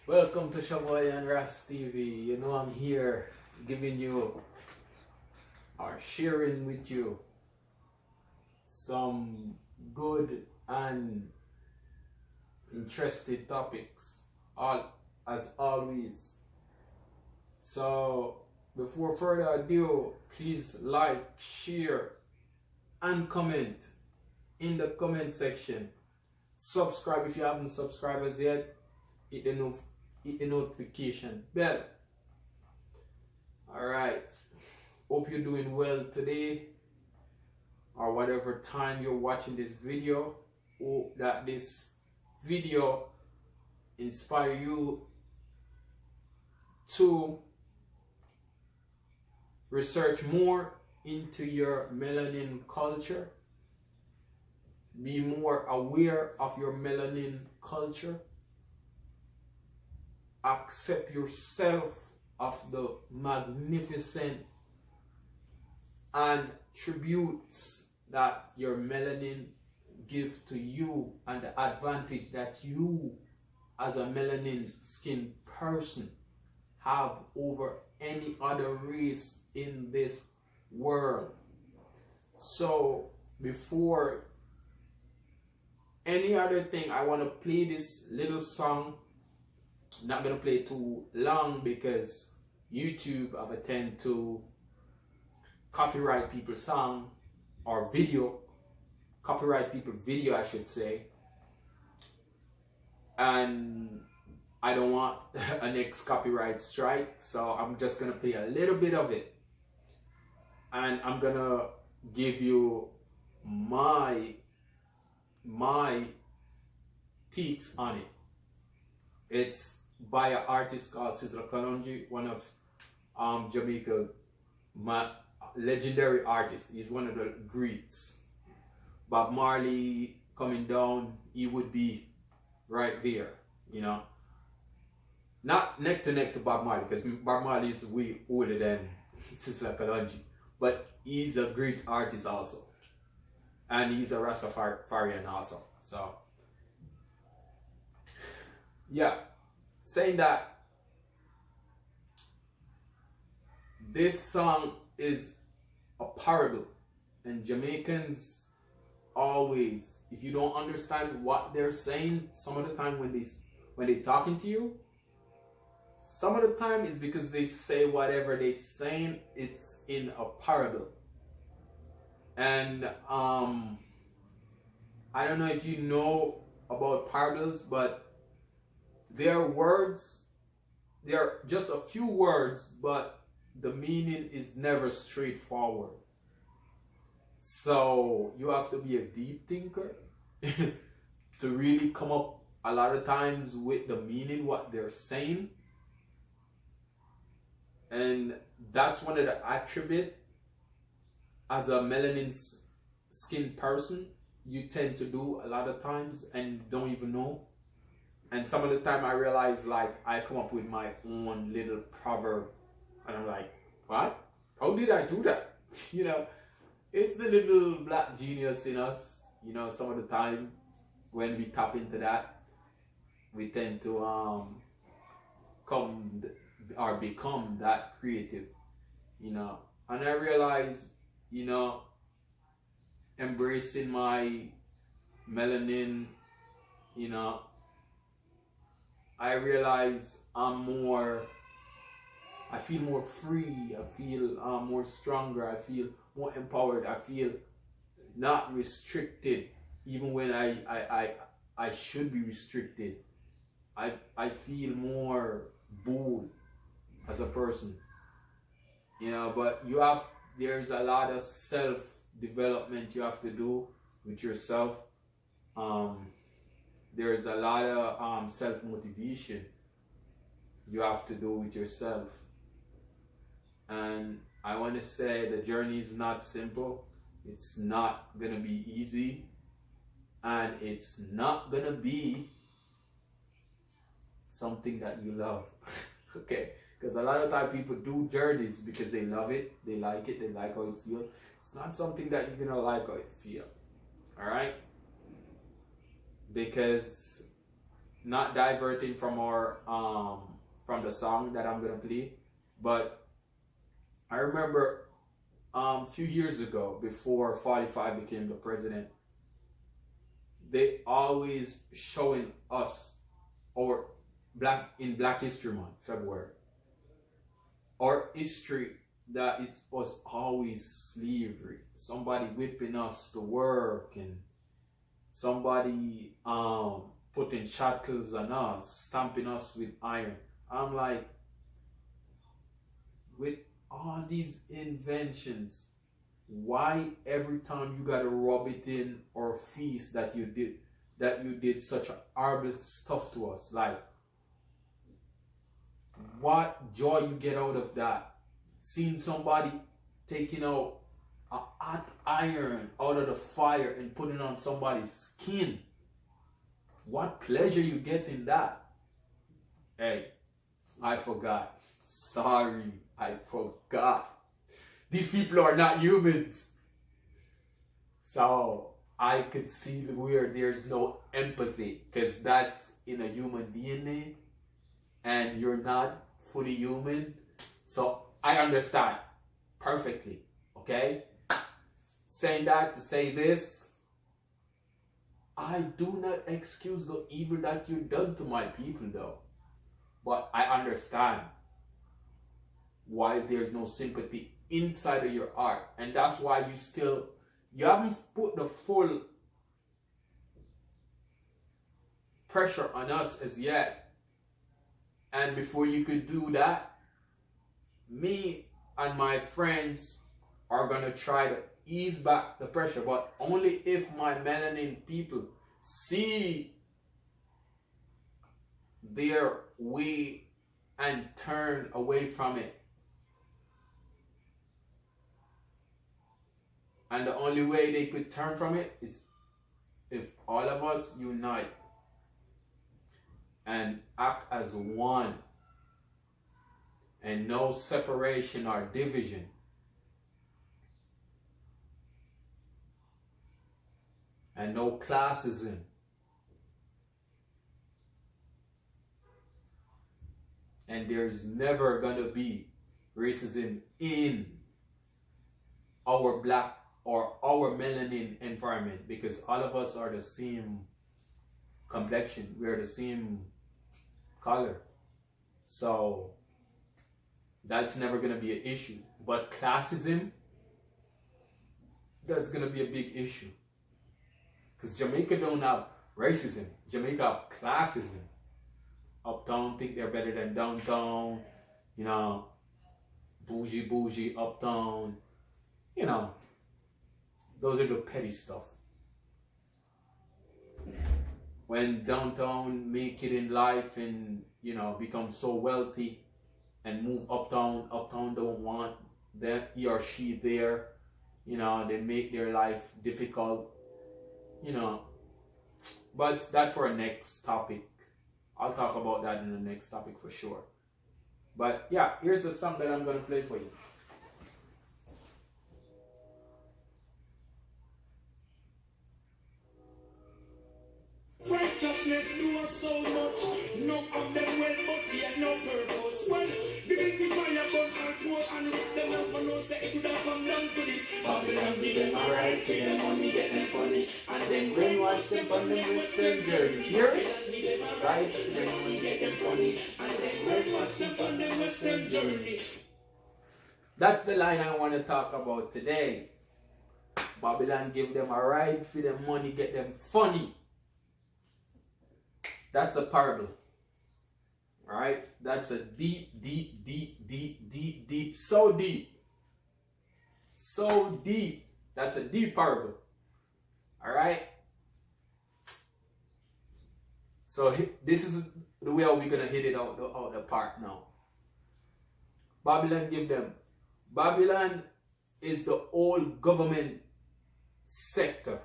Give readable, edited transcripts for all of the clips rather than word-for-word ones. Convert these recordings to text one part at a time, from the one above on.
Welcome to Shavoy and Ras TV. You know I'm here giving you or sharing with you some good and interesting topics, all as always. So before further ado, please like, share, and comment in the comment section. Subscribe if you haven't subscribed as yet. Hit the notification bell. Alright, hope you're doing well today, or whatever time you're watching this video. Hope that this video inspire you to research more into your melanin culture, be more aware of your melanin culture, accept yourself of the magnificent and tributes that your melanin give to you, and the advantage that you as a melanin skin person have over any other race in this world. So before any other thing, I want to play this little song. I'm not going to play too long because YouTube have a tend to copyright people's song or video, copyright people's video I should say, and I don't want a next copyright strike, so I'm just going to play a little bit of it, and I'm going to give you my takes on it. It's by an artist called Kalonji, one of Jamaica legendary artists. He's one of the greats. Bob Marley coming down, he would be right there, you know. Not neck to neck to Bob Marley, because Bob Marley is way older than Sister Kalonji, but he's a great artist also, and he's a Rastafarian also. So yeah, saying that, this song is a parable, and Jamaicans always, if you don't understand what they're saying, some of the time when they talking to you, some of the time is because they say whatever they're saying, it's in a parable. And I don't know if you know about parables, but their words, they're just a few words, but the meaning is never straightforward. So you have to be a deep thinker to really come up a lot of times with the meaning, what they're saying. And that's one of the attributes as a melanin skin person you tend to do a lot of times and don't even know. And some of the time I realize, like, I come up with my own little proverb and I'm like, what? How did I do that? You know, it's the little black genius in us. You know, some of the time when we tap into that, we tend to come or become that creative, you know. And I realize, you know, embracing my melanin, you know, I realize I feel more free, I feel more stronger, I feel more empowered, I feel not restricted, even when I should be restricted. I feel more bold as a person, you know. But there's a lot of self-development you have to do with yourself. There's a lot of self-motivation you have to do with yourself. And I want to say the journey is not simple. It's not going to be easy. And it's not going to be something that you love. Okay? Because a lot of time people do journeys because they love it, they like how it feels. It's not something that you're going to like how it feels. Alright? Because not diverting from our from the song that I'm gonna play, but I remember a few years ago, before 45 became the president, they always showing us our Black History Month, February, our history, that it was always slavery, somebody whipping us to work, and somebody putting shackles on us, stamping us with iron. I'm like, with all these inventions, why every time you gotta rub it in our face that you did such horrible stuff to us? Like, what joy you get out of that? Seeing somebody taking out a hot iron out of the fire and putting on somebody's skin. What pleasure you get in that? Hey, I forgot. Sorry, I forgot. These people are not humans. So I could see where there's no empathy, because that's in a human DNA and you're not fully human. So I understand perfectly, okay? Saying that to say this, I do not excuse the evil that you done to my people though. But I understand why there's no sympathy inside of your heart. And that's why you haven't put the full pressure on us as yet. And before you could do that, me and my friends are gonna try to ease back the pressure, but only if my melanin people see their way and turn away from it. And the only way they could turn from it is if all of us unite and act as one, and no separation or division. And no classism. And there's never gonna be racism in our black or our melanin environment, because all of us are the same complexion. We are the same color. So that's never gonna be an issue. But classism, that's gonna be a big issue. Because Jamaica don't have racism. Jamaica have classism. Uptown think they're better than downtown. You know, bougie, uptown. You know, those are the petty stuff. When downtown make it in life and, you know, become so wealthy and move uptown don't want that he or she there. You know, they make their life difficult. You know, but that's for a next topic. I'll talk about that in the next topic for sure. But yeah, here's the song that I'm gonna play for you. Righteousness do us so much. No of them well, but yet no purpose. Well, the fire burn and poor and rich them up for no say it could have come down to this. Babylon give them a right, feed them money, get them funny, and then brainwash them from them western journey. Hear it? Right, feed them money, get them funny, and then brainwash them from them western journey. That's the line I want to talk about today. Babylon give them a ride, feed them money, get them funny. That's a parable. Alright? That's a deep, so deep. So deep. That's a deep parable. Alright? So this is the way we're going to hit it out the park now. Babylon give them. Babylon is the old government sector.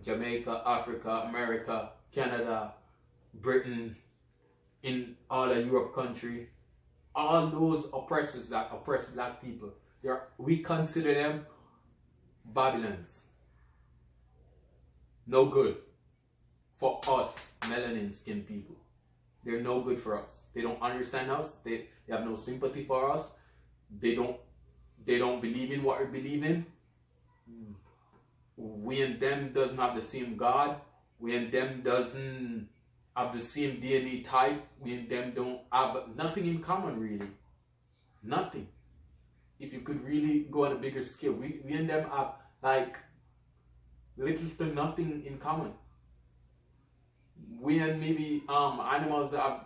Jamaica, Africa, America, Canada, Britain, in all the Europe country, all those oppressors that oppress black people, we consider them Babylons. No good for us, melanin. melanin skinned people. They're no good for us. They don't understand us. They have no sympathy for us. They don't believe in what we believe in. We and them doesn't have the same God. We and them doesn't have the same DNA type. We and them don't have nothing in common, really. Nothing. If you could really go on a bigger scale, we and them have like little to nothing in common. We and maybe animals have,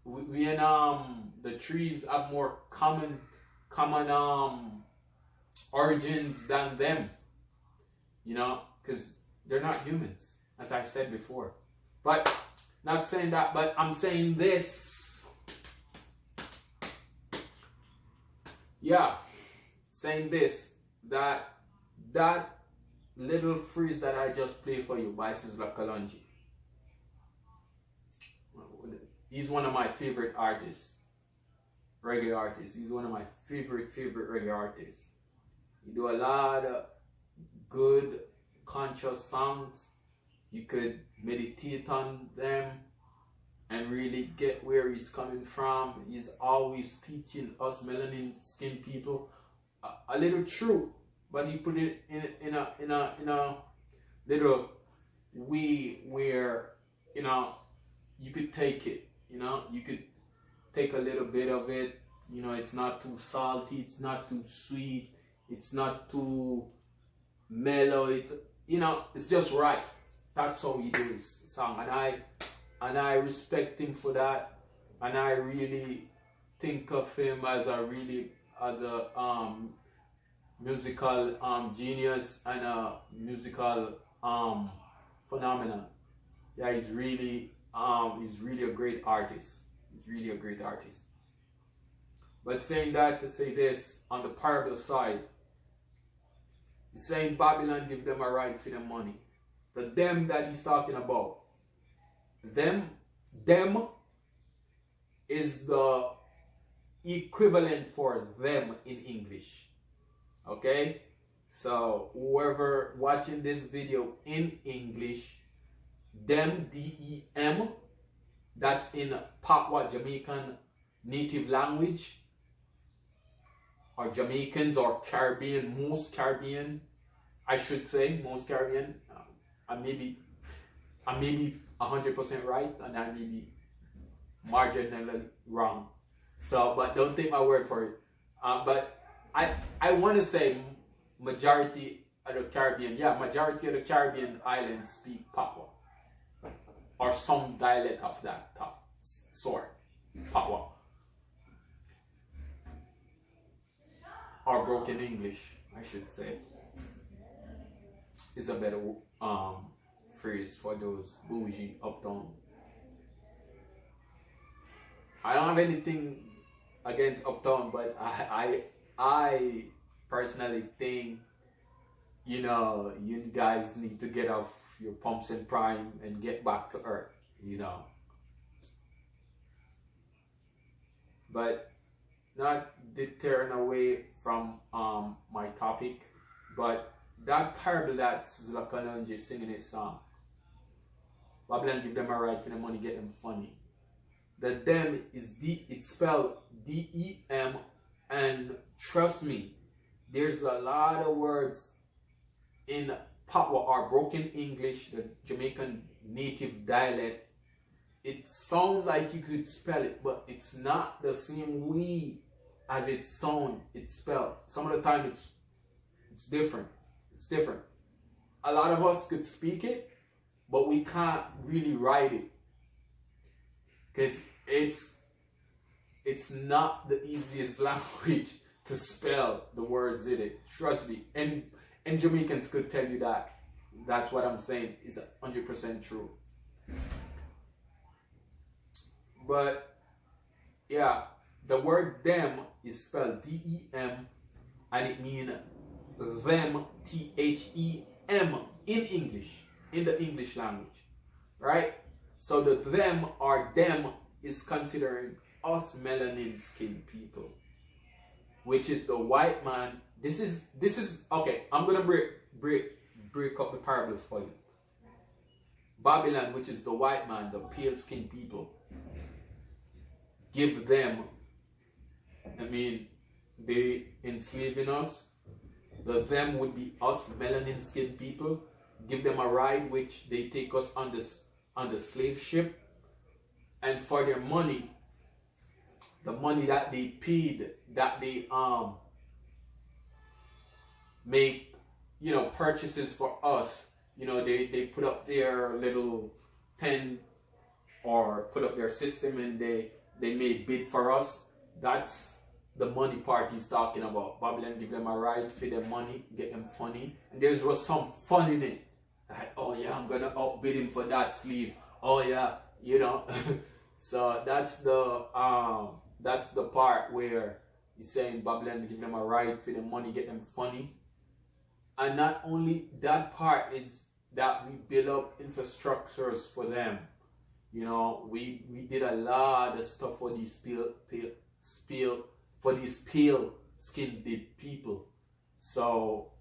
we and the trees have more common origins than them, you know, because they're not humans, as I said before. But not saying that, but I'm saying this. Yeah, saying this, that little phrase that I just played for you by Sizzla Kalonji. He's one of my favorite artists, reggae artists. He's one of my favorite reggae artists. He do a lot of good, conscious songs. You could meditate on them and really get where he's coming from. He's always teaching us melanin skinned people a little truth, but he put it in a little way where, you know, you could take it. You know, you could take a little bit of it. You know, it's not too salty, it's not too sweet, it's not too mellow. You know, it's just right. That's how he do his song, and I respect him for that. And I really think of him as a musical genius and a musical phenomenon. Yeah, he's really a great artist. He's really a great artist. But saying that to say this, on the parable side, he's saying Babylon give them a right for the money. The them that he's talking about, them is the equivalent for them in English. Okay? So whoever watching this video in English, them, D-E-M, that's in Patois Jamaican native language, or Jamaicans or Caribbean, most Caribbean, I should say, most Caribbean. I may be 100% right, and I may be marginally wrong. So, but don't take my word for it. But I want to say majority of the Caribbean, yeah, majority of the Caribbean islands speak Patois, or some dialect of that sort, Patois, or broken English, I should say, is a better phrase for those bougie uptown. I don't have anything against uptown, but I personally think, you know, you guys need to get off your pumps and prime and get back to earth, you know. But not deterring away from my topic, but that parable that Sizzla Kalonji singing his song, Babylon give them a right for the money, get them funny. The them is it's spelled D-E-M, and trust me, there's a lot of words in Patois or broken English, the Jamaican native dialect. It sounds like you could spell it, but it's not the same way as it sounds, it's spelled. Some of the time it's different. It's different. A lot of us could speak it, but we can't really write it, because it's not the easiest language to spell the words in it. Trust me. And Jamaicans could tell you that. That's what I'm saying is 100% true. But yeah, the word them is spelled D-E-M, and it means them, T-H-E-M, in English, in the English language, right? So the them or them is considering us melanin skinned people, which is the white man. This is okay. I'm gonna break up the parable for you. Babylon, which is the white man, the pale skinned people, give them, I mean, they enslaving us. The them would be us, melanin skinned people. Give them a ride, which they take us on the slave ship. And for their money, the money that they paid, that they make, you know, purchases for us. You know, they put up their little tent or put up their system, and they made bid for us. That's the money part he's talking about. Babylon give them a ride, feed them money, get them funny. And there was some fun in it. Like, oh yeah, I'm gonna outbid him for that sleeve. Oh yeah, you know. So that's the part where he's saying Babylon give them a ride, feed them money, get them funny. And not only that part is that we build up infrastructures for them. You know, we did a lot of stuff for these pale skinned people. So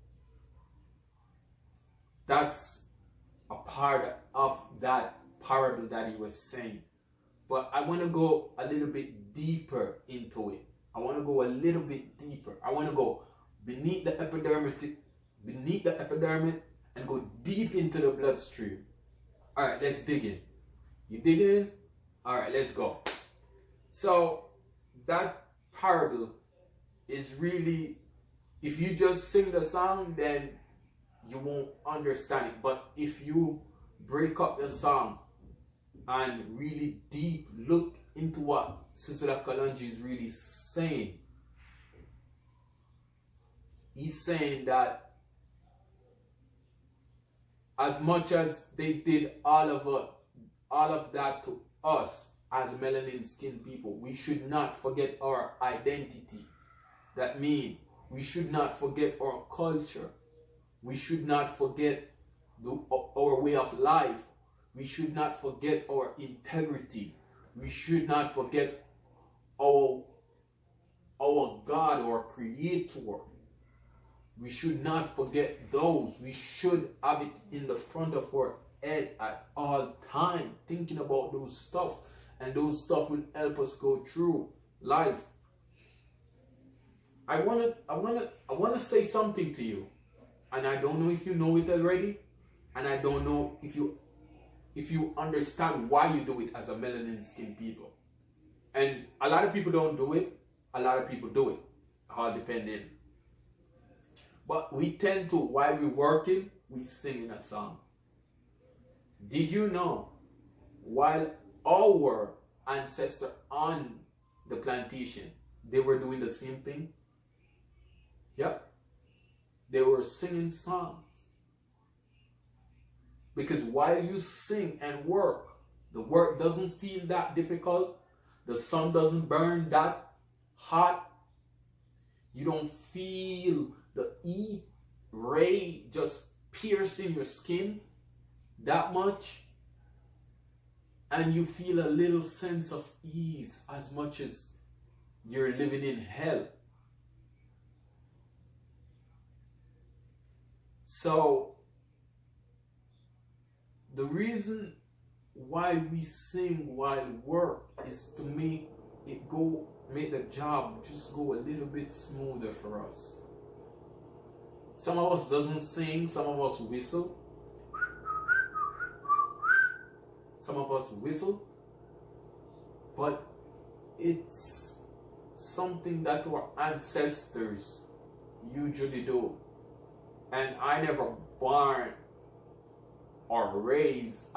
that's a part of that parable that he was saying. But I want to go a little bit deeper into it. I want to go a little bit deeper. I want to go beneath the epidermis, and go deep into the bloodstream. All right, let's dig in. You digging in? All right, let's go. So that parable is really, if you just sing the song, then you won't understand it. But if you break up the song and really deep look into what Sister Kalonji is really saying, he's saying that as much as they did all of that to us as melanin skinned people, we should not forget our identity. That means we should not forget our culture. We should not forget our way of life. We should not forget our integrity. We should not forget our God, our Creator. We should not forget those. We should have it in the front of our head at all time, thinking about those stuff, and those stuff will help us go through life. I wanna say something to you, and I don't know if you know it already, and I don't know if you understand why you do it as a melanin skinned people. And a lot of people don't do it. A lot of people do it. All depending. But we tend to, while we're working, we sing in a song. Did you know, while our ancestors on the plantation, they were doing the same thing? Yep. They were singing songs. Because while you sing and work, the work doesn't feel that difficult. The sun doesn't burn that hot. You don't feel the heat ray just piercing your skin that much. And you feel a little sense of ease, as much as you're living in hell. So the reason why we sing while work is to make the job just go a little bit smoother for us. Some of us doesn't sing, some of us whistle. Some of us whistle, but it's something that our ancestors usually do. And I never born or raised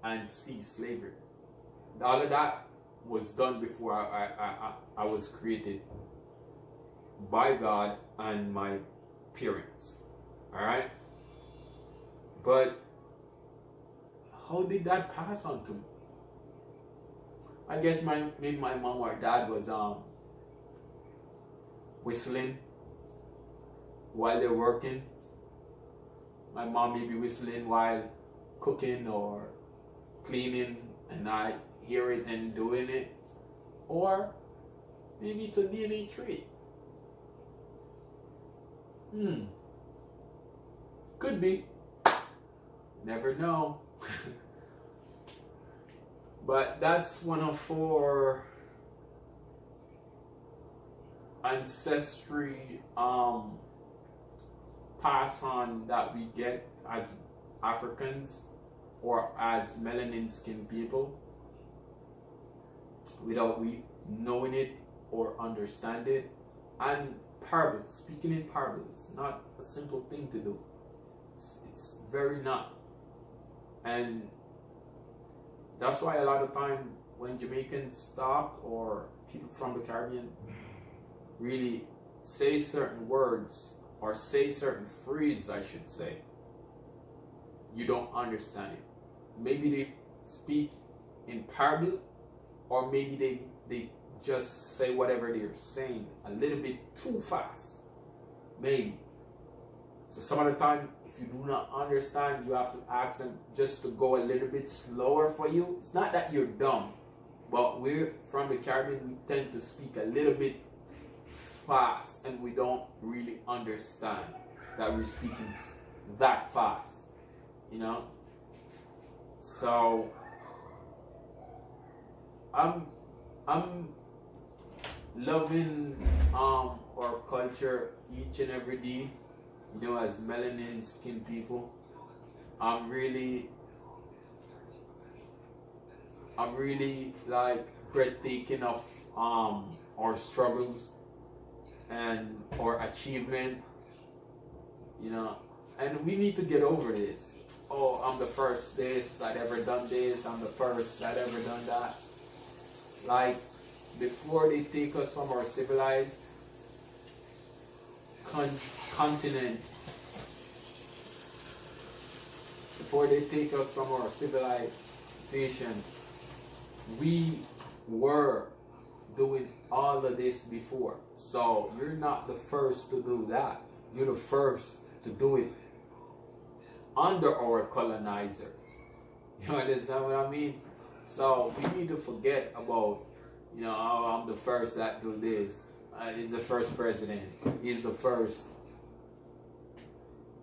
and see slavery. All of that was done before I was created by God and my parents. All right? But how did that pass on to me? I guess maybe my mom or dad was whistling while they're working. My mom may be whistling while cooking or cleaning, and I hear it and doing it. Or maybe it's a DNA trait. Could be. Never know. But that's one of our ancestry pass on that we get as Africans or as melanin skinned people without we knowing it or understand it. And parables, speaking in parables, not a simple thing to do. It's very not. And that's why a lot of time when Jamaicans talk or people from the Caribbean really say certain words or say certain phrases, I should say, you don't understand it. Maybe they speak in parable, or maybe they just say whatever they're saying a little bit too fast. Maybe. So some of the time, if you do not understand, you have to ask them just to go a little bit slower for you. It's not that you're dumb, but we're from the Caribbean, we tend to speak a little bit fast, and we don't really understand that we're speaking that fast, you know. So I'm loving our culture each and every day, you know, as melanin skinned people. I'm really like breathtaking of our struggles and our achievement, you know, and we need to get over this. Oh, I'm the first this that ever done this, I'm the first that ever done that. Like, before they take us from our civilized continent, before they take us from our civilization, we were doing all of this before. So you're not the first to do that. You're the first to do it under our colonizers. You understand what I mean? So we need to forget about, you know, oh, I'm the first that do this. He's the first president. He's the first.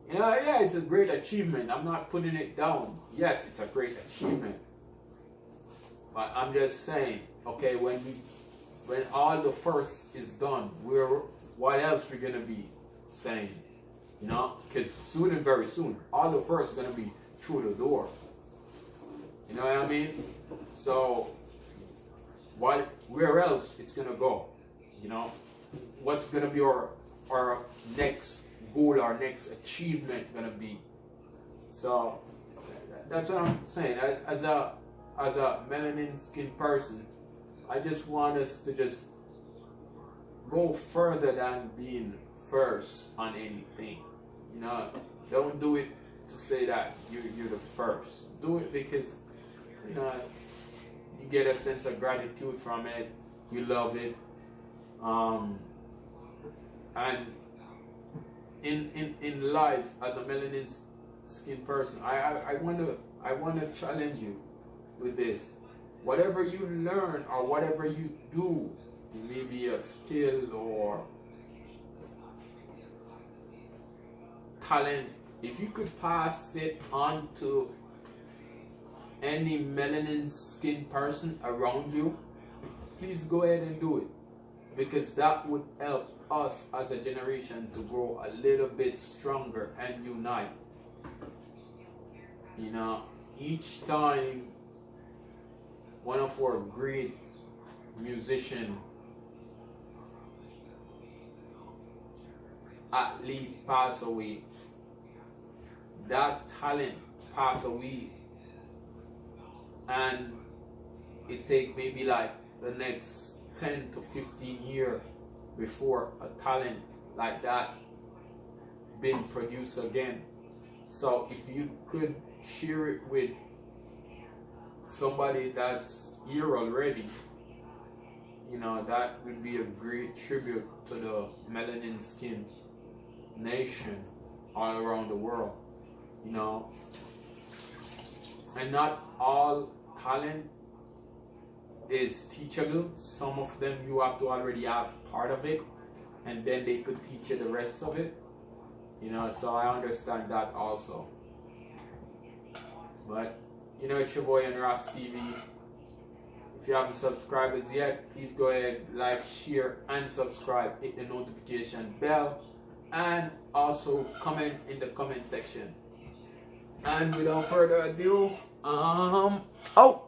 You know, yeah, it's a great achievement. I'm not putting it down. Yes, it's a great achievement. But I'm just saying, okay, when all the first is done, what else we're gonna be saying? You know, because soon and very soon, all the first is gonna be through the door. You know what I mean? So, where else it's gonna go? You know, what's gonna be our next goal, our next achievement gonna be? So that's what I'm saying. As a melanin skinned person, I just want us to just go further than being first on anything. You know, don't do it to say that you're the first. Do it because, you know, you get a sense of gratitude from it. You love it. And in life, as a melanin skinned person, I want to challenge you with this. Whatever you learn or whatever you do, it may be a skill or talent, if you could pass it on to any melanin skinned person around you, please go ahead and do it, because that would help us as a generation to grow a little bit stronger and unite. You know, each time one of our great musician athlete pass away, that talent pass away, and it take maybe like the next 10 to 15 years before a talent like that being produced again. So if you could share it with somebody that's here already, you know, that would be a great tribute to the melanin skin nation all around the world, you know. And not all talent is teachable. Some of them you have to already have part of it, and then they could teach you the rest of it, you know. So I understand that also. But you know, it's your boy and Ross TV. If you haven't subscribed as yet, please go ahead, like, share, and subscribe. Hit the notification bell, and also comment in the comment section. And without further ado, out.